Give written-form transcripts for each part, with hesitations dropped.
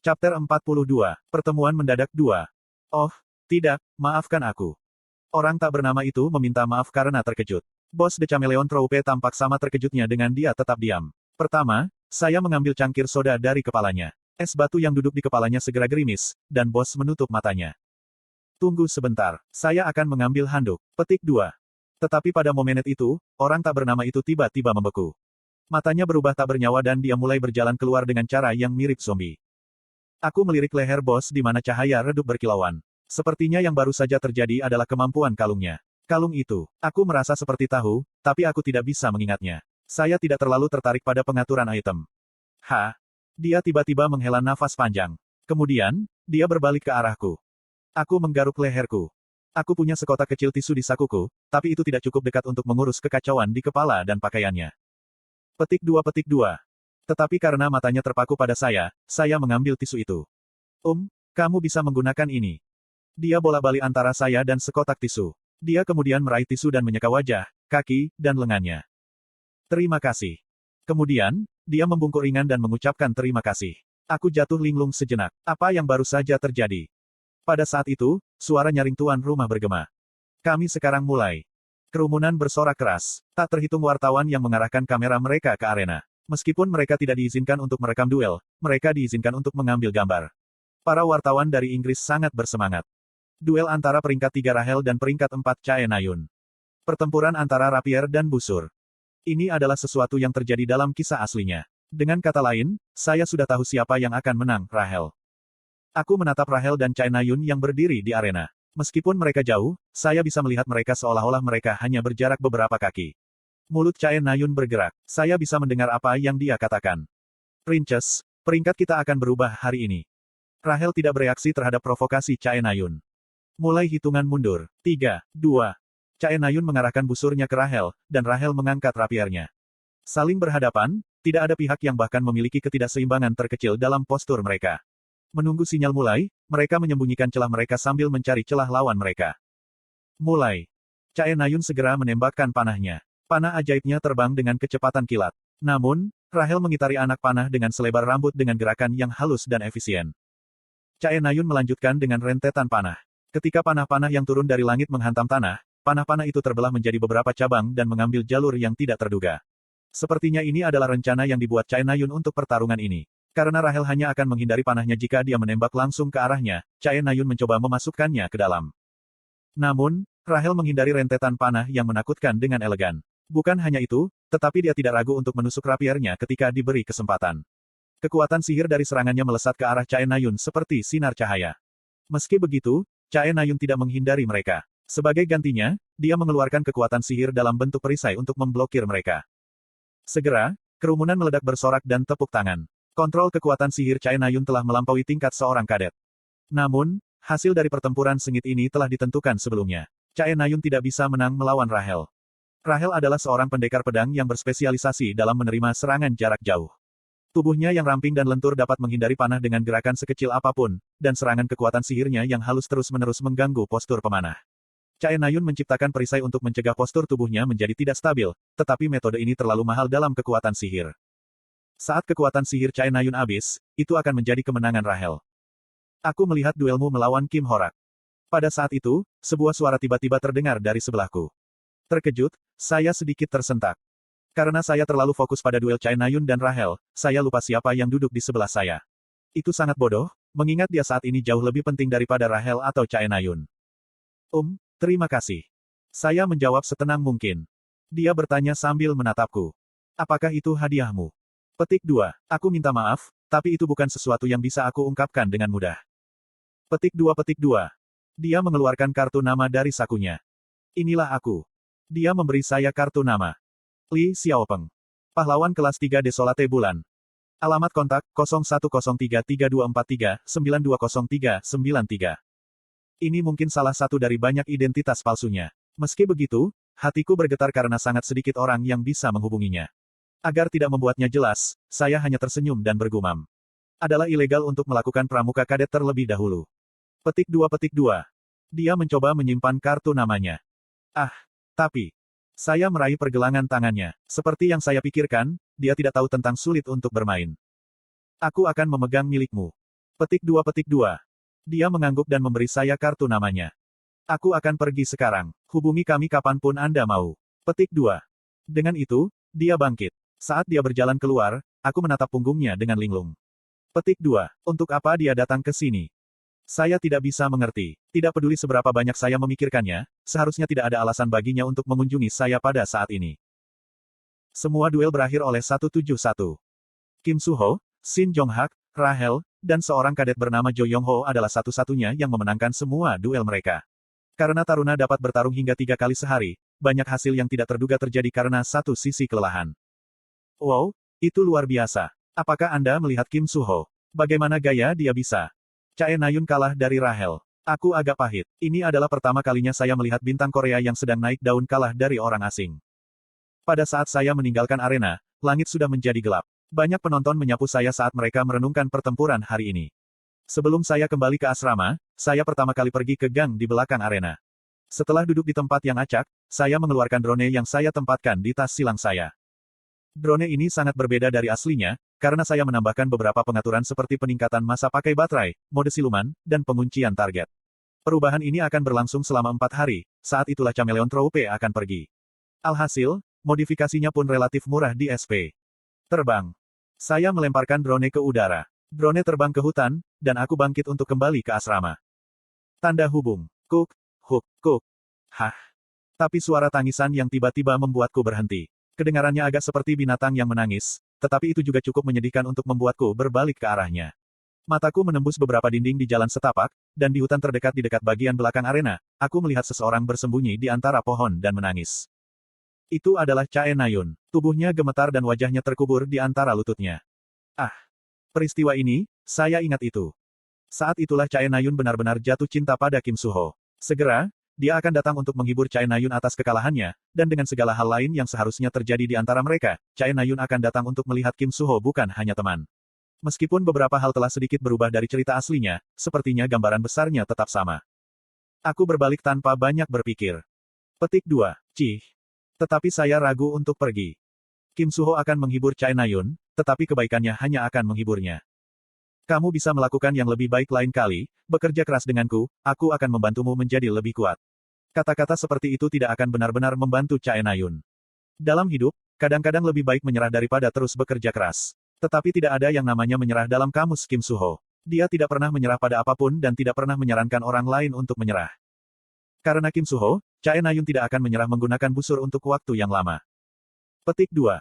Chapter 42, Pertemuan Mendadak 2. Oh, tidak, maafkan aku. Orang tak bernama itu meminta maaf karena terkejut. Bos The Chameleon Troupe tampak sama terkejutnya dengan dia tetap diam. Pertama, saya mengambil cangkir soda dari kepalanya. Es batu yang duduk di kepalanya segera gerimis, dan bos menutup matanya. Tunggu sebentar, saya akan mengambil handuk. Petik 2. Tetapi pada momen itu, orang tak bernama itu tiba-tiba membeku. Matanya berubah tak bernyawa dan dia mulai berjalan keluar dengan cara yang mirip zombie. Aku melirik leher bos di mana cahaya redup berkilauan. Sepertinya yang baru saja terjadi adalah kemampuan kalungnya. Kalung itu, aku merasa seperti tahu, tapi aku tidak bisa mengingatnya. Saya tidak terlalu tertarik pada pengaturan item. Dia tiba-tiba menghela nafas panjang. Kemudian, dia berbalik ke arahku. Aku menggaruk leherku. Aku punya sekotak kecil tisu di sakuku, tapi itu tidak cukup dekat untuk mengurus kekacauan di kepala dan pakaiannya. Petik 2. Tetapi karena matanya terpaku pada saya mengambil tisu itu. Kamu bisa menggunakan ini. Dia bolak-balik antara saya dan sekotak tisu. Dia kemudian meraih tisu dan menyeka wajah, kaki, dan lengannya. Terima kasih. Kemudian, dia membungkuk ringan dan mengucapkan terima kasih. Aku jatuh linglung sejenak. Apa yang baru saja terjadi? Pada saat itu, suara nyaring tuan rumah bergema. Kami sekarang mulai. Kerumunan bersorak keras. Tak terhitung wartawan yang mengarahkan kamera mereka ke arena. Meskipun mereka tidak diizinkan untuk merekam duel, mereka diizinkan untuk mengambil gambar. Para wartawan dari Inggris sangat bersemangat. Duel antara peringkat 3 Rahel dan peringkat 4 Chae Na-yun. Pertempuran antara rapier dan busur. Ini adalah sesuatu yang terjadi dalam kisah aslinya. Dengan kata lain, saya sudah tahu siapa yang akan menang, Rahel. Aku menatap Rahel dan Chae Na-yun yang berdiri di arena. Meskipun mereka jauh, saya bisa melihat mereka seolah-olah mereka hanya berjarak beberapa kaki. Mulut Chae Na-yun bergerak. Saya bisa mendengar apa yang dia katakan. Princess, peringkat kita akan berubah hari ini. Rahel tidak bereaksi terhadap provokasi Chae Na-yun. Mulai hitungan mundur. 3, 2. Chae Na-yun mengarahkan busurnya ke Rahel, dan Rahel mengangkat rapiernya. Saling berhadapan, tidak ada pihak yang bahkan memiliki ketidakseimbangan terkecil dalam postur mereka. Menunggu sinyal mulai, mereka menyembunyikan celah mereka sambil mencari celah lawan mereka. Mulai. Chae Na-yun segera menembakkan panahnya. Panah ajaibnya terbang dengan kecepatan kilat. Namun, Rahel mengitari anak panah dengan selebar rambut dengan gerakan yang halus dan efisien. Chae Na-yun melanjutkan dengan rentetan panah. Ketika panah-panah yang turun dari langit menghantam tanah, panah-panah itu terbelah menjadi beberapa cabang dan mengambil jalur yang tidak terduga. Sepertinya ini adalah rencana yang dibuat Chae Na-yun untuk pertarungan ini. Karena Rahel hanya akan menghindari panahnya jika dia menembak langsung ke arahnya, Chae Na-yun mencoba memasukkannya ke dalam. Namun, Rahel menghindari rentetan panah yang menakutkan dengan elegan. Bukan hanya itu, tetapi dia tidak ragu untuk menusuk rapiernya ketika diberi kesempatan. Kekuatan sihir dari serangannya melesat ke arah Chae Na-yun seperti sinar cahaya. Meski begitu, Chae Na-yun tidak menghindari mereka. Sebagai gantinya, dia mengeluarkan kekuatan sihir dalam bentuk perisai untuk memblokir mereka. Segera, kerumunan meledak bersorak dan tepuk tangan. Kontrol kekuatan sihir Chae Na-yun telah melampaui tingkat seorang kadet. Namun, hasil dari pertempuran sengit ini telah ditentukan sebelumnya. Chae Na-yun tidak bisa menang melawan Rahel. Rahel adalah seorang pendekar pedang yang berspesialisasi dalam menerima serangan jarak jauh. Tubuhnya yang ramping dan lentur dapat menghindari panah dengan gerakan sekecil apapun, dan serangan kekuatan sihirnya yang halus terus-menerus mengganggu postur pemanah. Chae Na-yun menciptakan perisai untuk mencegah postur tubuhnya menjadi tidak stabil, tetapi metode ini terlalu mahal dalam kekuatan sihir. Saat kekuatan sihir Chae Na-yun habis, itu akan menjadi kemenangan Rahel. Aku melihat duelmu melawan Kim Horak. Pada saat itu, sebuah suara tiba-tiba terdengar dari sebelahku. Terkejut, saya sedikit tersentak. Karena saya terlalu fokus pada duel Chae Na-yun dan Rahel, saya lupa siapa yang duduk di sebelah saya. Itu sangat bodoh, mengingat dia saat ini jauh lebih penting daripada Rahel atau Chae Na-yun. Terima kasih. Saya menjawab setenang mungkin. Dia bertanya sambil menatapku. Apakah itu hadiahmu? Petik 2. Aku minta maaf, tapi itu bukan sesuatu yang bisa aku ungkapkan dengan mudah. Petik 2. Dia mengeluarkan kartu nama dari sakunya. Inilah aku. Dia memberi saya kartu nama. Li Xiaopeng. Pahlawan kelas 3 Desolate Bulan. Alamat kontak, 01033243920393. Ini mungkin salah satu dari banyak identitas palsunya. Meski begitu, hatiku bergetar karena sangat sedikit orang yang bisa menghubunginya. Agar tidak membuatnya jelas, saya hanya tersenyum dan bergumam. Adalah ilegal untuk melakukan pramuka kadet terlebih dahulu. Petik 2. Dia mencoba menyimpan kartu namanya. Tapi, saya meraih pergelangan tangannya. Seperti yang saya pikirkan, dia tidak tahu tentang sulit untuk bermain. Aku akan memegang milikmu. Petik 2. Dia mengangguk dan memberi saya kartu namanya. Aku akan pergi sekarang. Hubungi kami kapanpun Anda mau. Petik 2. Dengan itu, dia bangkit. Saat dia berjalan keluar, aku menatap punggungnya dengan linglung. Petik 2. Untuk apa dia datang ke sini? Saya tidak bisa mengerti. Tidak peduli seberapa banyak saya memikirkannya, seharusnya tidak ada alasan baginya untuk mengunjungi saya pada saat ini. Semua duel berakhir oleh 171. Kim Soo-ho, Shin Jong-hak, Rahel, dan seorang kadet bernama Jo Yong-ho adalah satu-satunya yang memenangkan semua duel mereka. Karena taruna dapat bertarung hingga 3 kali sehari, banyak hasil yang tidak terduga terjadi karena satu sisi kelelahan. Wow, itu luar biasa. Apakah Anda melihat Kim Soo-ho? Bagaimana gaya dia bisa? Chae Na-yun kalah dari Rahel. Aku agak pahit. Ini adalah pertama kalinya saya melihat bintang Korea yang sedang naik daun kalah dari orang asing. Pada saat saya meninggalkan arena, langit sudah menjadi gelap. Banyak penonton menyapu saya saat mereka merenungkan pertempuran hari ini. Sebelum saya kembali ke asrama, saya pertama kali pergi ke gang di belakang arena. Setelah duduk di tempat yang acak, saya mengeluarkan drone yang saya tempatkan di tas silang saya. Drone ini sangat berbeda dari aslinya, karena saya menambahkan beberapa pengaturan seperti peningkatan masa pakai baterai, mode siluman, dan penguncian target. Perubahan ini akan berlangsung selama 4 hari, saat itulah Chameleon Troupe akan pergi. Alhasil, modifikasinya pun relatif murah di SP. Terbang. Saya melemparkan drone ke udara. Drone terbang ke hutan, dan aku bangkit untuk kembali ke asrama. Tanda hubung. Kuk, huk, kuk. Hah. Tapi suara tangisan yang tiba-tiba membuatku berhenti. Kedengarannya agak seperti binatang yang menangis, tetapi itu juga cukup menyedihkan untuk membuatku berbalik ke arahnya. Mataku menembus beberapa dinding di jalan setapak, dan di hutan terdekat di dekat bagian belakang arena, aku melihat seseorang bersembunyi di antara pohon dan menangis. Itu adalah Chae Na-yun. Tubuhnya gemetar dan wajahnya terkubur di antara lututnya. Ah! Peristiwa ini, saya ingat itu. Saat itulah Chae Na-yun benar-benar jatuh cinta pada Kim Soo-ho. Segera, dia akan datang untuk menghibur Chae Na-yun atas kekalahannya, dan dengan segala hal lain yang seharusnya terjadi di antara mereka, Chae Na-yun akan datang untuk melihat Kim Soo-ho bukan hanya teman. Meskipun beberapa hal telah sedikit berubah dari cerita aslinya, sepertinya gambaran besarnya tetap sama. Aku berbalik tanpa banyak berpikir. Petik 2. Cih. Tetapi saya ragu untuk pergi. Kim Soo-ho akan menghibur Chae Na-yun, tetapi kebaikannya hanya akan menghiburnya. Kamu bisa melakukan yang lebih baik lain kali, bekerja keras denganku, aku akan membantumu menjadi lebih kuat. Kata-kata seperti itu tidak akan benar-benar membantu Chae Na-yun. Dalam hidup, kadang-kadang lebih baik menyerah daripada terus bekerja keras. Tetapi tidak ada yang namanya menyerah dalam kamus Kim Soo-ho. Dia tidak pernah menyerah pada apapun dan tidak pernah menyarankan orang lain untuk menyerah. Karena Kim Soo-ho, Chae Na-yun tidak akan menyerah menggunakan busur untuk waktu yang lama. Petik 2.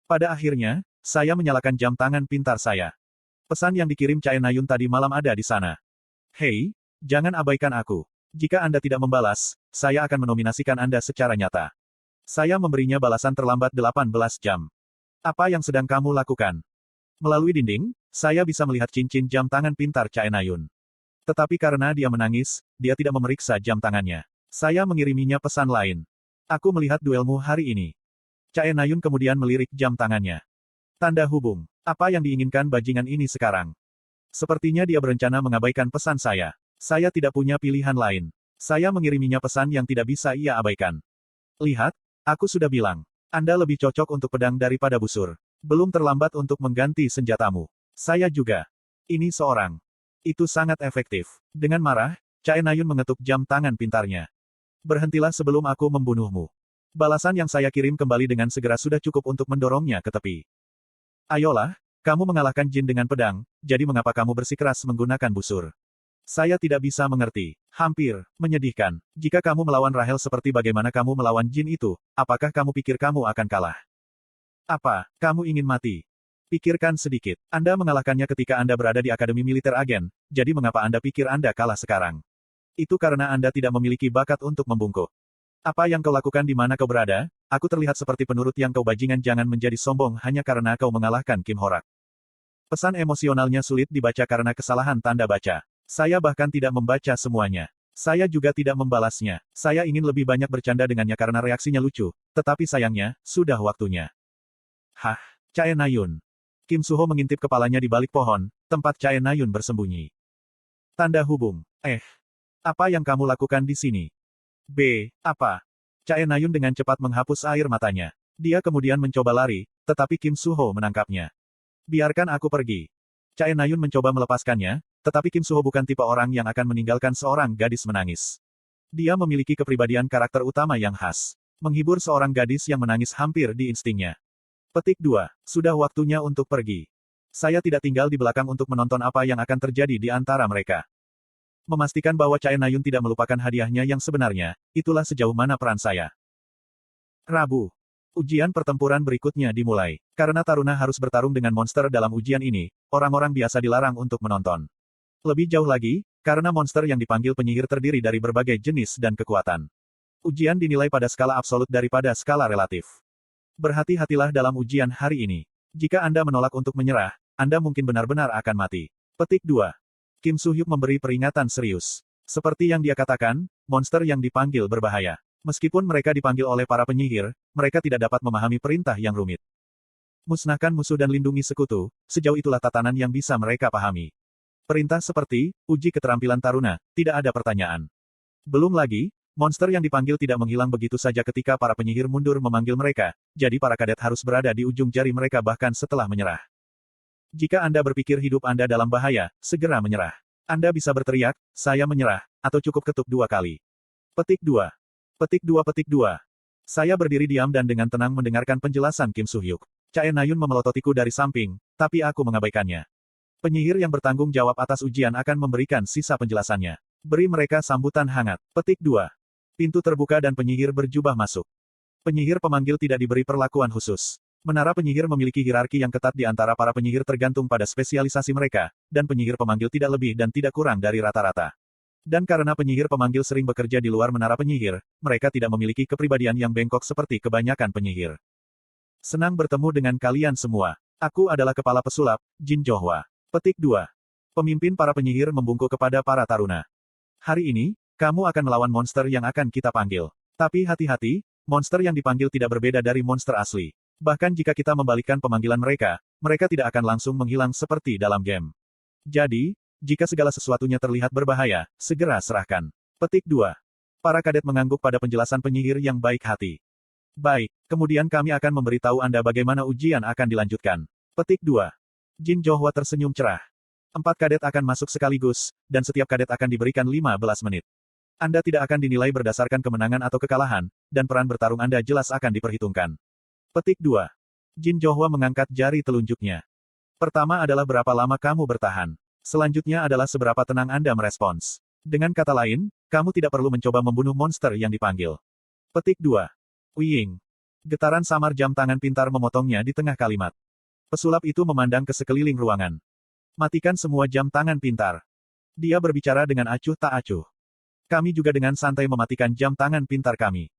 Pada akhirnya, saya menyalakan jam tangan pintar saya. Pesan yang dikirim Chae Na-yun tadi malam ada di sana. Hei, jangan abaikan aku. Jika Anda tidak membalas, saya akan menominasikan Anda secara nyata. Saya memberinya balasan terlambat 18 jam. Apa yang sedang kamu lakukan? Melalui dinding, saya bisa melihat cincin jam tangan pintar Chae Na-yun. Tetapi karena dia menangis, dia tidak memeriksa jam tangannya. Saya mengiriminya pesan lain. Aku melihat duelmu hari ini. Chae Na-yun kemudian melirik jam tangannya. Tanda hubung. Apa yang diinginkan bajingan ini sekarang? Sepertinya dia berencana mengabaikan pesan saya. Saya tidak punya pilihan lain. Saya mengiriminya pesan yang tidak bisa ia abaikan. Lihat, aku sudah bilang. Anda lebih cocok untuk pedang daripada busur. Belum terlambat untuk mengganti senjatamu. Saya juga. Ini seorang. Itu sangat efektif. Dengan marah, Chae Na-yun mengetuk jam tangan pintarnya. Berhentilah sebelum aku membunuhmu. Balasan yang saya kirim kembali dengan segera sudah cukup untuk mendorongnya ke tepi. Ayolah, kamu mengalahkan jin dengan pedang, jadi mengapa kamu bersikeras menggunakan busur? Saya tidak bisa mengerti. Hampir menyedihkan. Jika kamu melawan Rahel seperti bagaimana kamu melawan jin itu, apakah kamu pikir kamu akan kalah? Apa, kamu ingin mati? Pikirkan sedikit. Anda mengalahkannya ketika Anda berada di Akademi Militer Agen, jadi mengapa Anda pikir Anda kalah sekarang? Itu karena Anda tidak memiliki bakat untuk membungkuk. Apa yang kau lakukan di mana kau berada? Aku terlihat seperti penurut yang kau bajingan, jangan menjadi sombong hanya karena kau mengalahkan Kim Horak. Pesan emosionalnya sulit dibaca karena kesalahan tanda baca. Saya bahkan tidak membaca semuanya. Saya juga tidak membalasnya. Saya ingin lebih banyak bercanda dengannya karena reaksinya lucu, tetapi sayangnya, sudah waktunya. Hah, Chae Na-yun. Kim Soo-ho mengintip kepalanya di balik pohon, tempat Chae Na-yun bersembunyi. Tanda hubung. Apa yang kamu lakukan di sini? Apa? Chae Na-yun dengan cepat menghapus air matanya. Dia kemudian mencoba lari, tetapi Kim Soo-ho menangkapnya. Biarkan aku pergi. Chae Nayun mencoba melepaskannya, tetapi Kim Suho bukan tipe orang yang akan meninggalkan seorang gadis menangis. Dia memiliki kepribadian karakter utama yang khas. Menghibur seorang gadis yang menangis hampir di instingnya. Petik 2. Sudah waktunya untuk pergi. Saya tidak tinggal di belakang untuk menonton apa yang akan terjadi di antara mereka. Memastikan bahwa Chae Nayun tidak melupakan hadiahnya yang sebenarnya, itulah sejauh mana peran saya. Rabu. Ujian pertempuran berikutnya dimulai. Karena Taruna harus bertarung dengan monster dalam ujian ini, orang-orang biasa dilarang untuk menonton. Lebih jauh lagi, karena monster yang dipanggil penyihir terdiri dari berbagai jenis dan kekuatan. Ujian dinilai pada skala absolut daripada skala relatif. Berhati-hatilah dalam ujian hari ini. Jika Anda menolak untuk menyerah, Anda mungkin benar-benar akan mati. Petik 2. Kim Soo-hyuk memberi peringatan serius. Seperti yang dia katakan, monster yang dipanggil berbahaya. Meskipun mereka dipanggil oleh para penyihir, mereka tidak dapat memahami perintah yang rumit. Musnahkan musuh dan lindungi sekutu, sejauh itulah tatanan yang bisa mereka pahami. Perintah seperti, uji keterampilan Taruna, tidak ada pertanyaan. Belum lagi, monster yang dipanggil tidak menghilang begitu saja ketika para penyihir mundur memanggil mereka, jadi para kadet harus berada di ujung jari mereka bahkan setelah menyerah. Jika Anda berpikir hidup Anda dalam bahaya, segera menyerah. Anda bisa berteriak, saya menyerah, atau cukup ketuk 2 kali. Petik 2. Petik 2. Petik 2. Saya berdiri diam dan dengan tenang mendengarkan penjelasan Kim Soo-hyuk. Chae Nayun memelototiku dari samping, tapi aku mengabaikannya. Penyihir yang bertanggung jawab atas ujian akan memberikan sisa penjelasannya. Beri mereka sambutan hangat. Petik 2. Pintu terbuka dan penyihir berjubah masuk. Penyihir pemanggil tidak diberi perlakuan khusus. Menara penyihir memiliki hierarki yang ketat di antara para penyihir tergantung pada spesialisasi mereka, dan penyihir pemanggil tidak lebih dan tidak kurang dari rata-rata. Dan karena penyihir pemanggil sering bekerja di luar menara penyihir, mereka tidak memiliki kepribadian yang bengkok seperti kebanyakan penyihir. Senang bertemu dengan kalian semua. Aku adalah kepala pesulap, Jin Johwa. Petik 2. Pemimpin para penyihir membungkuk kepada para taruna. Hari ini, kamu akan melawan monster yang akan kita panggil. Tapi hati-hati, monster yang dipanggil tidak berbeda dari monster asli. Bahkan jika kita membalikkan pemanggilan mereka, mereka tidak akan langsung menghilang seperti dalam game. Jadi, jika segala sesuatunya terlihat berbahaya, segera serahkan. Petik 2. Para kadet mengangguk pada penjelasan penyihir yang baik hati. Baik, kemudian kami akan memberitahu Anda bagaimana ujian akan dilanjutkan. Petik 2. Jin Johwa tersenyum cerah. 4 kadet akan masuk sekaligus, dan setiap kadet akan diberikan 15 menit. Anda tidak akan dinilai berdasarkan kemenangan atau kekalahan, dan peran bertarung Anda jelas akan diperhitungkan. Petik 2. Jin Johwa mengangkat jari telunjuknya. Pertama adalah berapa lama kamu bertahan. Selanjutnya adalah seberapa tenang Anda merespons. Dengan kata lain, kamu tidak perlu mencoba membunuh monster yang dipanggil. Petik 2. Wiying. Getaran samar jam tangan pintar memotongnya di tengah kalimat. Pesulap itu memandang ke sekeliling ruangan. Matikan semua jam tangan pintar. Dia berbicara dengan acuh tak acuh. Kami juga dengan santai mematikan jam tangan pintar kami.